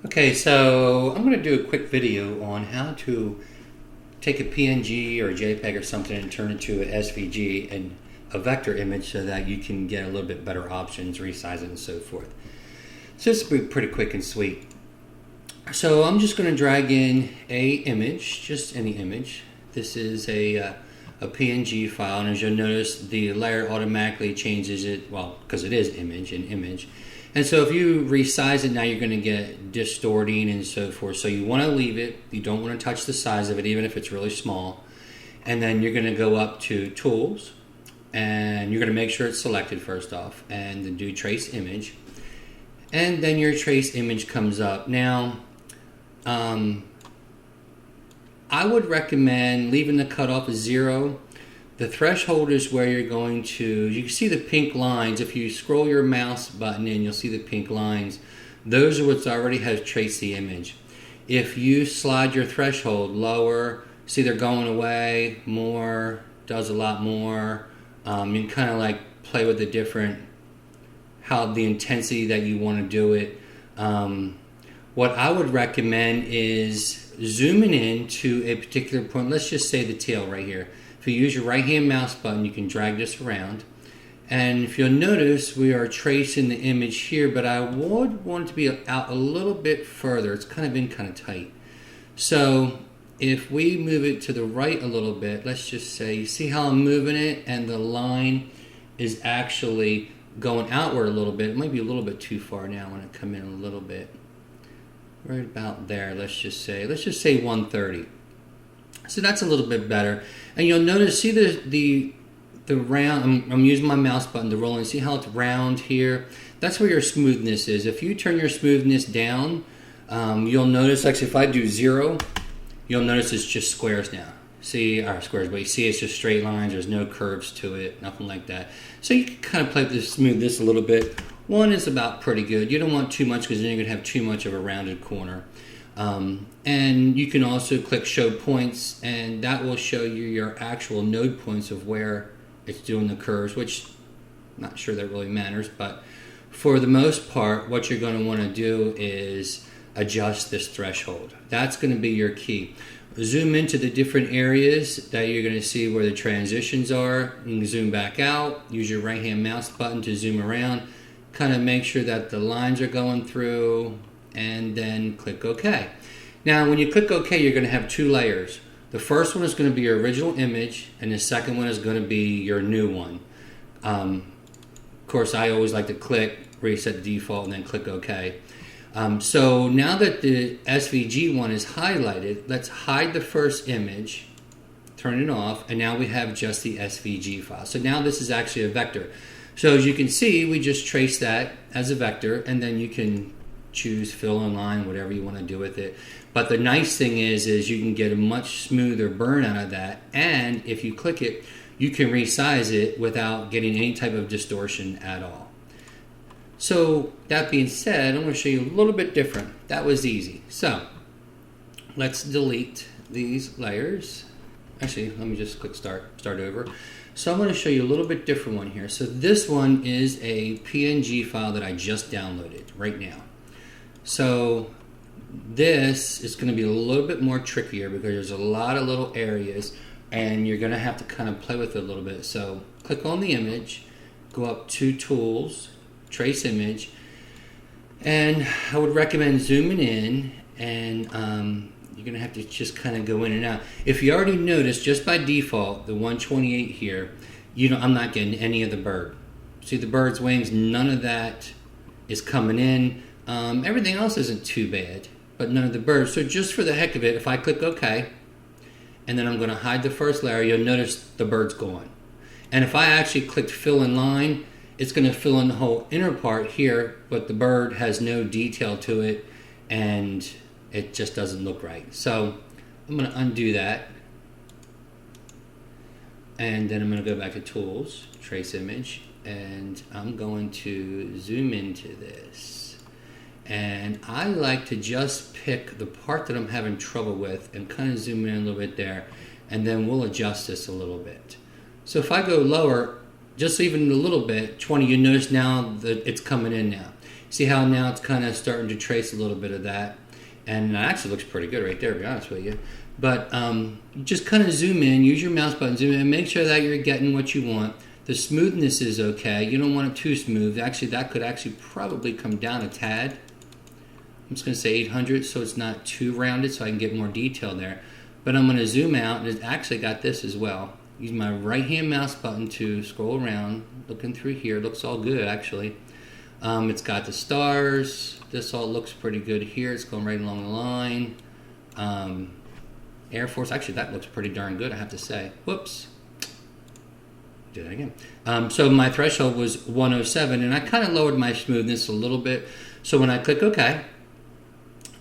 Okay, so I'm going to do a quick video on how to take a PNG or a JPEG or something and turn it to an SVG and a vector image so that you can get a little bit better options, resize it, and so forth. So this will be pretty quick and sweet. So I'm just going to drag in a image, just any image. This is a PNG file, and as you'll notice, the layer automatically changes it, well, because it is image and image. And so if you resize it now, you're going to get distorting and so forth. So you want to leave it. You don't want to touch the size of it, even if it's really small. And then you're going to go up to Tools, and you're going to make sure it's selected first off, and then do Trace Image. And then your trace image comes up. Now, I would recommend leaving the cutoff as 0. The threshold is where you're going to, you can see the pink lines. If you scroll your mouse button in, you'll see the pink lines. Those are what's already has traced the image. If you slide your threshold lower, see they're going away, more, does a lot more. You can kind of like play with the different, how the intensity that you want to do it. What I would recommend is zooming in to a particular point. Let's just say the tail right here. If you use your right hand mouse button, you can drag this around. And if you'll notice, we are tracing the image here, but I would want it to be out a little bit further. It's kind of been kind of tight. So if we move it to the right a little bit, let's just say, you see how I'm moving it and the line is actually going outward a little bit. It might be a little bit too far now. I want to come in a little bit. Right about there, let's just say 130. So that's a little bit better. And you'll notice, see the round, I'm using my mouse button to roll and see how it's round here? That's where your smoothness is. If you turn your smoothness down, you'll notice, actually if I do 0, you'll notice it's just squares now. See, or squares, but you see it's just straight lines, there's no curves to it, nothing like that. So you can kind of play with the smoothness a little bit. 1 is about pretty good. You don't want too much because then you're going to have too much of a rounded corner. And you can also click Show Points, and that will show you your actual node points of where it's doing the curves, which I'm not sure that really matters, but for the most part, what you're going to want to do is adjust this threshold. That's going to be your key. Zoom into the different areas that you're going to see where the transitions are. You can zoom back out, use your right hand mouse button to zoom around, kind of make sure that the lines are going through, and then click OK. Now when you click OK, you're going to have 2 layers. The first one is going to be your original image, and the second one is going to be your new one. Of course, I always like to click Reset Default and then click OK. So now that the SVG one is highlighted, let's hide the first image, turn it off, and now we have just the SVG file. So now this is actually a vector. So as you can see, we just trace that as a vector, and then you can choose fill in line, whatever you want to do with it. But the nice thing is you can get a much smoother burn out of that, and if you click it, you can resize it without getting any type of distortion at all. So that being said, I'm going to show you a little bit different. That was easy. So let's delete these layers. Actually, let me just click start over. So I'm going to show you a little bit different one here. So this one is a PNG file that I just downloaded right now. So this is going to be a little bit more trickier because there's a lot of little areas and you're going to have to kind of play with it a little bit. So click on the image, go up to Tools, Trace Image, and I would recommend zooming in, and you're going to have to just kind of go in and out. If you already noticed, just by default, the 128 here, I'm not getting any of the bird. See the bird's wings, none of that is coming in. Everything else isn't too bad, but none of the birds. So just for the heck of it, if I click OK, and then I'm going to hide the first layer, you'll notice the bird's gone. And if I actually clicked Fill in Line, it's going to fill in the whole inner part here, but the bird has no detail to it, and it just doesn't look right. So I'm going to undo that, and then I'm going to go back to Tools, Trace Image, and I'm going to zoom into this. And I like to just pick the part that I'm having trouble with and kind of zoom in a little bit there, and then we'll adjust this a little bit. So if I go lower, just even a little bit, 20, you notice now that it's coming in now. See how now it's kind of starting to trace a little bit of that, and it actually looks pretty good right there, to be honest with you. But just kind of zoom in, use your mouse button, zoom in, and make sure that you're getting what you want. The smoothness is okay. You don't want it too smooth. Actually, that could actually probably come down a tad. I'm just going to say 800 so it's not too rounded, so I can get more detail there. But I'm going to zoom out, and it's actually got this as well. Use my right-hand mouse button to scroll around, looking through here. It looks all good, actually. It's got the stars. This all looks pretty good here. It's going right along the line. Air Force, actually, that looks pretty darn good, I have to say. Whoops. Do that again. So my threshold was 107, and I kind of lowered my smoothness a little bit. So when I click OK,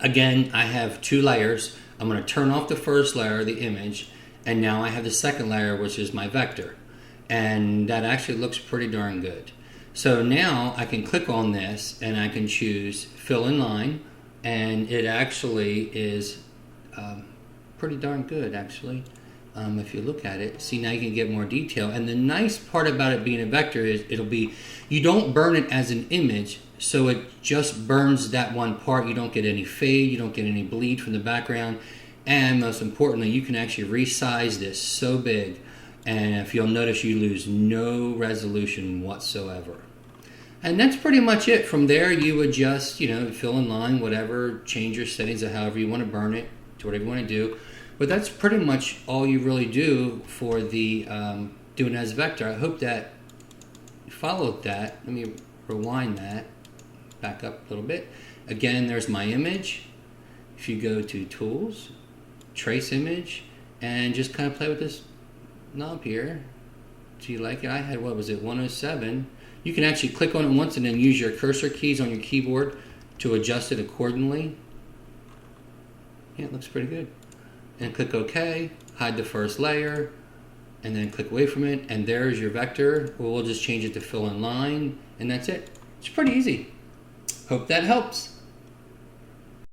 again, I have 2 layers. I'm going to turn off the first layer, the image, and now I have the second layer, which is my vector. And that actually looks pretty darn good. So now I can click on this, and I can choose Fill in Line, and it actually is pretty darn good, actually. If you look at it, see, now you can get more detail. And the nice part about it being a vector is you don't burn it as an image, so it just burns that one part. You don't get any fade, you don't get any bleed from the background, and most importantly, you can actually resize this so big, and if you'll notice, you lose no resolution whatsoever. And that's pretty much it. From there, you adjust, fill in line, whatever, change your settings of however you want to burn it, to whatever you want to do. But that's pretty much all you really do for the doing as vector. I hope that you followed that. Let me rewind that, back up a little bit. Again, there's my image. If you go to Tools, Trace Image, and just kind of play with this knob here. Do you like it? I had, 107. You can actually click on it once and then use your cursor keys on your keyboard to adjust it accordingly. Yeah, it looks pretty good. And click OK, hide the first layer, and then click away from it, and there's your vector. We'll just change it to fill in line, and that's it. It's pretty easy. Hope that helps.